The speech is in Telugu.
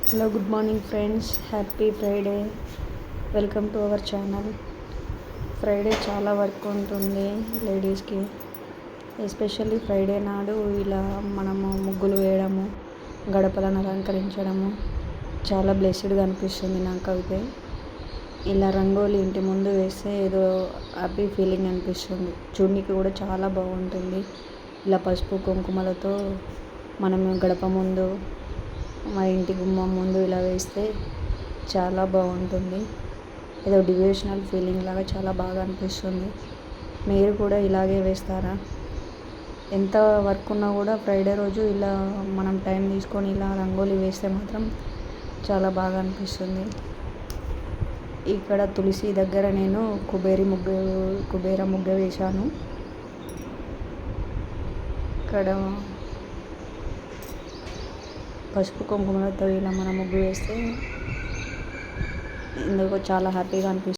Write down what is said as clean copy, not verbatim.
Hello, good morning friends. Happy Friday. Welcome to our channel. Friday చాలా వర్క్ ఉంటుంది లేడీస్కి. ఎస్పెషల్లీ ఫ్రైడే నాడు ఇలా మనము ముగ్గులు వేయడము, గడపలను అలంకరించడము చాలా బ్లెస్డ్గా అనిపిస్తుంది నాకైతే. ఇలా రంగోలి ఇంటి ముందు వేస్తే ఏదో హ్యాపీ ఫీలింగ్ అనిపిస్తుంది. చూడడానికి కూడా చాలా బాగుంటుంది. ఇలా పసుపు కుంకుమలతో మనం గడప ముందు, మా ఇంటి గుమ్మం ముందు ఇలా వేస్తే చాలా బాగుంటుంది. ఏదో డివోషనల్ ఫీలింగ్ లాగా చాలా బాగా అనిపిస్తుంది. మీరు కూడా ఇలాగే వేస్తారా? ఎంత వర్క్ ఉన్నా కూడా ఫ్రైడే రోజు ఇలా మనం టైం తీసుకొని ఇలా రంగోలి వేస్తే మాత్రం చాలా బాగా అనిపిస్తుంది. ఇక్కడ తులసి దగ్గర నేను కుబేర ముగ్గు వేశాను. ఇక్కడ పసుపు కుంకుమలతో ఇలా మనం ముగ్గు వేస్తే ఇందుకు చాలా హ్యాపీగా అనిపిస్తుంది.